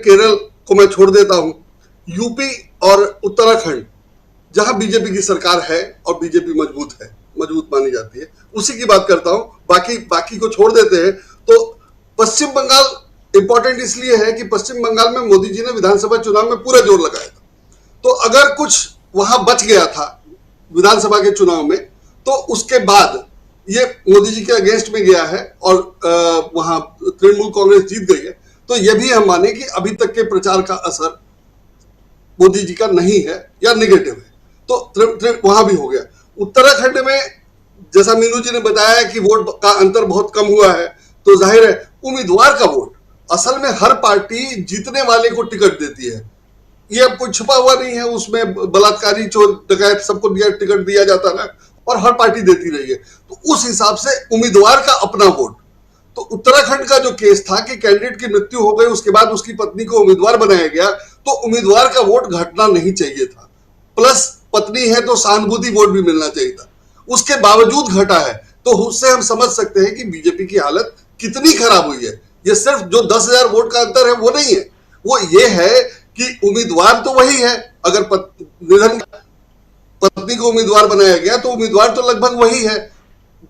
केरल को मैं छोड़ देता हूं, यूपी और उत्तराखंड जहां बीजेपी की सरकार है और बीजेपी मजबूत मानी जाती है, उसी की बात करता हूं। बाकी को छोड़ देते हैं। तो पश्चिम बंगाल इंपॉर्टेंट इसलिए है कि पश्चिम बंगाल में मोदी जी ने विधानसभा चुनाव में पूरा जोर लगाया था। तो अगर कुछ वहां बच गया था विधानसभा के चुनाव में, तो उसके बाद ये मोदी जी के अगेंस्ट में गया है और वहां तृणमूल कांग्रेस जीत गई है। तो ये भी हम माने कि अभी तक के प्रचार का असर मोदी जी का नहीं है या निगेटिव है, तो वहां भी हो गया। उत्तराखंड में जैसा मीनू जी ने बताया कि वोट का अंतर बहुत कम हुआ है, तो जाहिर है उम्मीदवार का वोट, असल में हर पार्टी जीतने वाले को टिकट देती है, ये अब कोई छुपा हुआ नहीं है। उसमें बलात्कारी, चोर, डकैत सबको टिकट दिया जाता है और हर पार्टी देती रही है। तो उस हिसाब से उम्मीदवार का अपना वोट, तो उत्तराखंड का जो केस था कि कैंडिडेट की मृत्यु हो गई, उसके बाद उसकी पत्नी को उम्मीदवार बनाया गया, तो उम्मीदवार का वोट घटना नहीं चाहिए था। प्लस पत्नी है तो सहानुभूति वोट भी मिलना चाहिए था, उसके बावजूद घटा है। तो उससे हम समझ सकते हैं कि बीजेपी की हालत कितनी खराब हुई है। ये सिर्फ जो 10,000 वोट का अंतर है वो नहीं है, वो ये है कि उम्मीदवार तो वही है। अगर निधन पत्नी को उम्मीदवार बनाया गया तो उम्मीदवार तो लगभग वही है,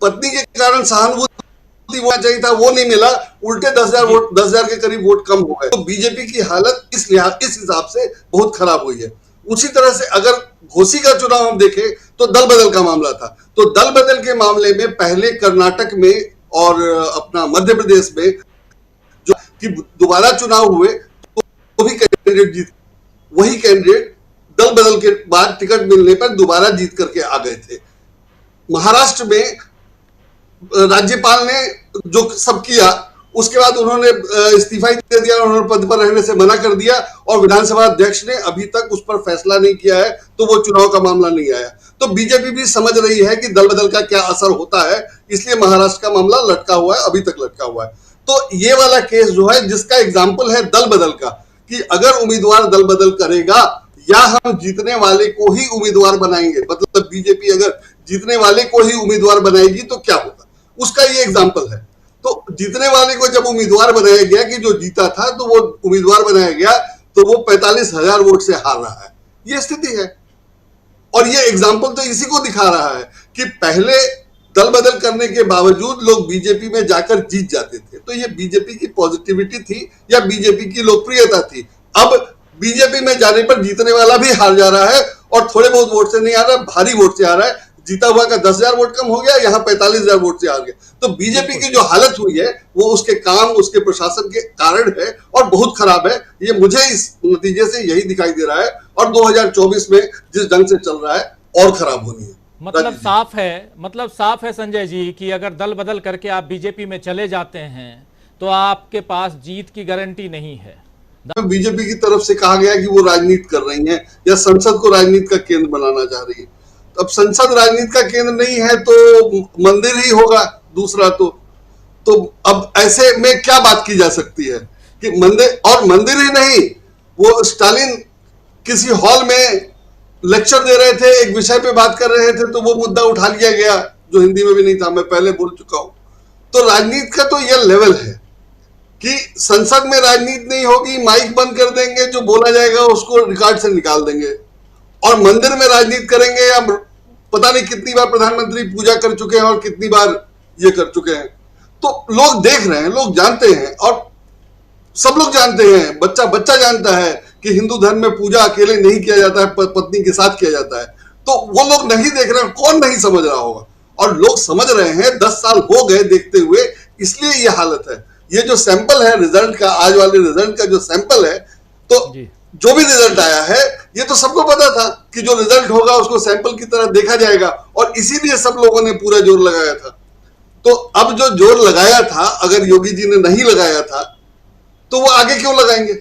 पत्नी के कारण सहानुभूति होना चाहिए था, वो नहीं मिला, उल्टे 10,000 के करीब वोट कम हो गए। तो बीजेपी की हालत इस हिसाब से बहुत खराब हुई है। उसी तरह से अगर घोसी का चुनाव हम देखें तो दल बदल का मामला था, तो दल बदल के मामले में पहले कर्नाटक में और अपना मध्य प्रदेश में जो कि दोबारा चुनाव हुए तो भी कैंडिडेट जीत, वही कैंडिडेट दल बदल के बाद टिकट मिलने पर दोबारा जीत करके आ गए थे। महाराष्ट्र में राज्यपाल ने जो सब किया, उसके बाद उन्होंने इस्तीफा दे दिया, उन्होंने पद पर रहने से मना कर दिया और विधानसभा अध्यक्ष ने अभी तक उस पर फैसला नहीं किया है, तो वो चुनाव का मामला नहीं आया। तो बीजेपी भी समझ रही है कि दल बदल का क्या असर होता है, इसलिए महाराष्ट्र का मामला लटका हुआ है, अभी तक लटका हुआ है। तो ये वाला केस जो है, जिसका एग्जाम्पल है दल बदल का, कि अगर उम्मीदवार दल बदल करेगा या हम जीतने वाले को ही उम्मीदवार बनाएंगे, मतलब बीजेपी अगर जीतने वाले को ही उम्मीदवार बनाएगी तो क्या होगा, उसका ये एग्जाम्पल है। तो जीतने वाले को जब उम्मीदवार बनाया गया, कि जो जीता था तो वो उम्मीदवार बनाया गया, तो वो 45,000 वोट से हार रहा है, ये स्थिति है। और ये एग्जाम्पल तो इसी को दिखा रहा है कि पहले दल बदल करने के बावजूद लोग बीजेपी में जाकर जीत जाते थे, तो ये बीजेपी की पॉजिटिविटी थी या बीजेपी की लोकप्रियता थी। अब बीजेपी में जाने पर जीतने वाला भी हार जा रहा है और थोड़े बहुत वोट से नहीं आ रहा, भारी वोट से आ रहा है। जीता हुआ का 10,000 वोट कम हो गया, यहाँ 45,000 वोट से आ गया। तो बीजेपी की जो हालत हुई है वो उसके काम, उसके प्रशासन के कारण है और बहुत खराब है। ये मुझे इस नतीजे से यही दिखाई दे रहा है और 2024 में जिस ढंग से चल रहा है और खराब होनी है। मतलब साफ है संजय जी कि अगर दल बदल करके आप बीजेपी में चले जाते हैं तो आपके पास जीत की गारंटी नहीं है। बीजेपी की तरफ से कहा गया कि वो राजनीति कर रही है या संसद को राजनीति का केंद्र बनाना चाह रही है। तो अब संसद राजनीति का केंद्र नहीं है तो मंदिर ही होगा दूसरा। तो अब ऐसे में क्या बात की जा सकती है कि मंदिर ही नहीं, वो स्टालिन किसी हॉल में लेक्चर दे रहे थे, एक विषय पे बात कर रहे थे, तो वो मुद्दा उठा लिया गया जो हिंदी में भी नहीं था, मैं पहले बोल चुका हूं। तो राजनीति का तो यह लेवल है कि संसद में राजनीति नहीं होगी, माइक बंद कर देंगे, जो बोला जाएगा उसको रिकॉर्ड से निकाल देंगे, और मंदिर में राजनीति करेंगे। या पता नहीं कितनी बार प्रधानमंत्री पूजा कर चुके हैं और कितनी बार ये कर चुके हैं। तो लोग देख रहे हैं, लोग जानते हैं, और सब लोग जानते हैं, बच्चा जानता है कि हिंदू धर्म में पूजा अकेले नहीं किया जाता है, पत्नी के साथ किया जाता है। तो वो लोग नहीं देख रहे हैं, कौन नहीं समझ रहा होगा, और लोग समझ रहे हैं। 10 साल हो गए देखते हुए, इसलिए ये हालत है। ये जो सैंपल है रिजल्ट का, आज वाले रिजल्ट का जो सैंपल है, तो जो भी रिजल्ट आया है ये तो सबको पता था कि जो रिजल्ट होगा उसको सैंपल की तरह देखा जाएगा, और इसीलिए सब लोगों ने पूरा जोर लगाया था। तो अब जो जोर लगाया था, अगर योगी जी ने नहीं लगाया था तो वो आगे क्यों लगाएंगे,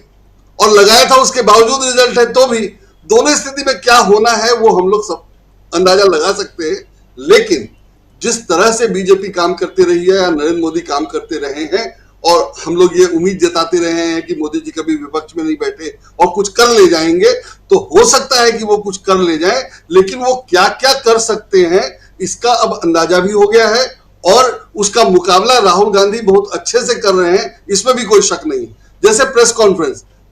और लगाया था उसके बावजूद रिजल्ट है तो भी। दोनों स्थिति में क्या होना है वो हम लोग सब अंदाजा लगा सकते हैं। लेकिन जिस तरह से बीजेपी काम करती रही है या नरेंद्र मोदी काम करते रहे हैं, और हम लोग ये उम्मीद जताते रहे हैं कि मोदी जी कभी विपक्ष में नहीं बैठे और कुछ कर ले जाएंगे, तो हो सकता है कि वो कुछ कर ले जाएं, लेकिन वो क्या क्या कर सकते हैं इसका अब अंदाजा भी हो गया है, और उसका मुकाबला राहुल गांधी बहुत अच्छे से कर रहे हैं, इसमें भी कोई शक नहीं। जैसे प्रेस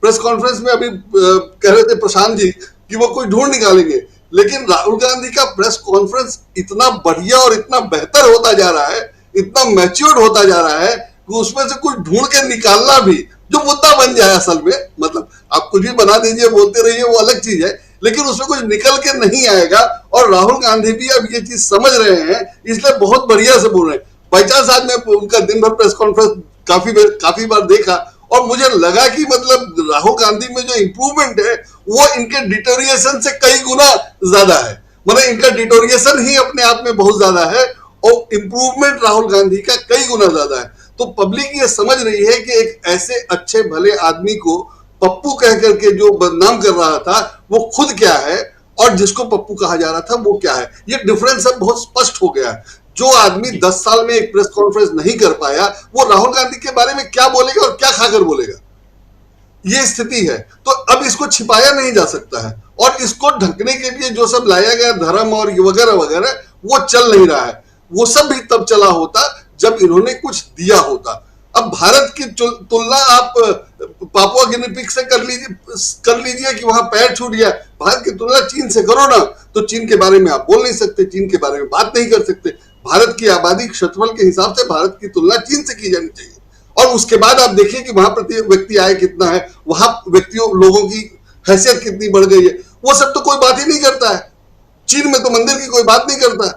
प्रेस कॉन्फ्रेंस में अभी कह रहे थे प्रशांत जी कि वो कोई ढूंढ निकालेंगे, लेकिन राहुल गांधी का प्रेस कॉन्फ्रेंस इतना बढ़िया और इतना बेहतर होता जा रहा है, इतना मैच्योर्ड होता जा रहा है कि उसमें से कुछ ढूंढ के निकालना भी जो मुद्दा बन जाए असल में, मतलब आप कुछ भी बना दीजिए, बोलते रहिए, वो अलग चीज है, लेकिन उसमें कुछ निकल के नहीं आएगा। और राहुल गांधी भी अब ये चीज समझ रहे हैं, इसलिए बहुत बढ़िया से बोल रहे हैं। बाई चांस आज मैं उनका दिन भर प्रेस कॉन्फ्रेंस काफी बार देखा और मुझे लगा कि मतलब राहुल गांधी में जो इंप्रूवमेंट है वो इनके डिटोरिएशन से कई गुना ज्यादा है। मतलब इनका डिटोरिएशन ही अपने आप में बहुत ज्यादा है और इंप्रूवमेंट राहुल गांधी का कई गुना ज्यादा है। तो पब्लिक ये समझ रही है कि एक ऐसे अच्छे भले आदमी को पप्पू कह करके जो बदनाम कर रहा था वो खुद क्या है और जिसको पप्पू कहा जा रहा था वो क्या है। ये डिफरेंस अब बहुत स्पष्ट हो गया है। जो आदमी 10 साल में एक प्रेस कॉन्फ्रेंस नहीं कर पाया वो राहुल गांधी के बारे में क्या बोलेगा और क्या खाकर बोलेगा, ये स्थिति है। तो अब इसको छिपाया नहीं जा सकता है और इसको ढकने के लिए जो सब लाया गया धर्म और वगैरह वगैरह वो चल नहीं रहा है। वो सब भी तब चला होता जब इन्होंने कुछ दिया होता। अब भारत की तुलना आप पापुआ गिनी से कर लीजिए कि वहां पैर छूट गया। भारत की तुलना चीन से करो ना, तो चीन के बारे में आप बोल नहीं सकते, चीन के बारे में बात नहीं कर सकते। भारत की आबादी क्षेत्रफल के हिसाब से भारत की तुलना चीन से की जानी चाहिए। और उसके बाद आप देखिए कि वहां प्रति व्यक्ति आय कितना है, वहां व्यक्तियों लोगों की हैसियत कितनी बढ़ गई है, वो सब तो कोई बात ही नहीं करता है। चीन में तो मंदिर की कोई बात नहीं करता है,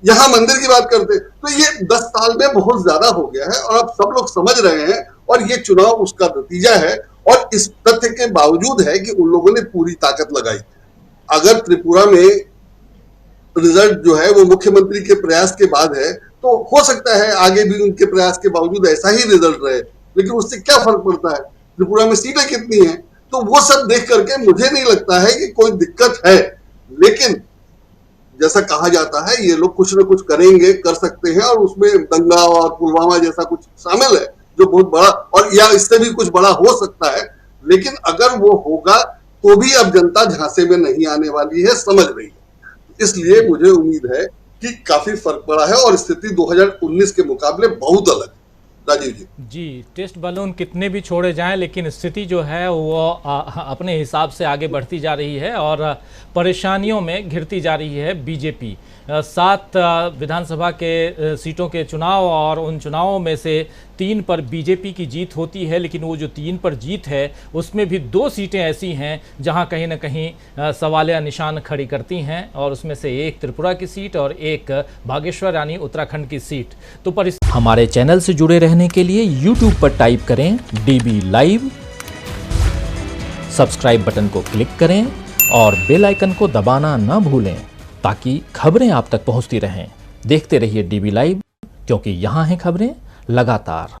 यहां मंदिर की बात करते। तो ये 10 साल में बहुत ज्यादा हो गया है और अब सब लोग समझ रहे हैं और ये चुनाव उसका नतीजा है। और इस तथ्य के बावजूद है कि उन लोगों ने पूरी ताकत लगाई। अगर त्रिपुरा में रिजल्ट जो है वो मुख्यमंत्री के प्रयास के बाद है तो हो सकता है आगे भी उनके प्रयास के बावजूद ऐसा ही रिजल्ट रहे, लेकिन उससे क्या फर्क पड़ता है, त्रिपुरा में सीटें कितनी हैं, तो वो सब देख करके मुझे नहीं लगता है कि कोई दिक्कत है। लेकिन जैसा कहा जाता है ये लोग कुछ न कुछ करेंगे, कर सकते हैं, और उसमें दंगा और पुलवामा जैसा कुछ शामिल है जो बहुत बड़ा और या इससे भी कुछ बड़ा हो सकता है। लेकिन अगर वो होगा तो भी अब जनता झांसे में नहीं आने वाली है, समझ रही है। इसलिए मुझे उम्मीद है कि काफी फर्क पड़ा है और स्थिति 2019 के मुकाबले बहुत अलग। राजीव जी टेस्ट बलून कितने भी छोड़े जाएं लेकिन स्थिति जो है वो अपने हिसाब से आगे बढ़ती जा रही है और परेशानियों में घिरती जा रही है बीजेपी। 7 विधानसभा के सीटों के चुनाव और उन चुनावों में से 3 पर बीजेपी की जीत होती है, लेकिन वो जो 3 पर जीत है उसमें भी 2 सीटें ऐसी हैं जहां कहीं ना कहीं सवालिया निशान खड़ी करती हैं, और उसमें से एक त्रिपुरा की सीट और एक बागेश्वर यानी उत्तराखंड की सीट। तो हमारे चैनल से जुड़े रहने के लिए YouTube पर टाइप करें DB लाइव, सब्सक्राइब बटन को क्लिक करें और बेल आइकन को दबाना न भूलें ताकि खबरें आप तक पहुंचती रहें। देखते रहिए DB लाइव, क्योंकि यहाँ हैं खबरें लगातार।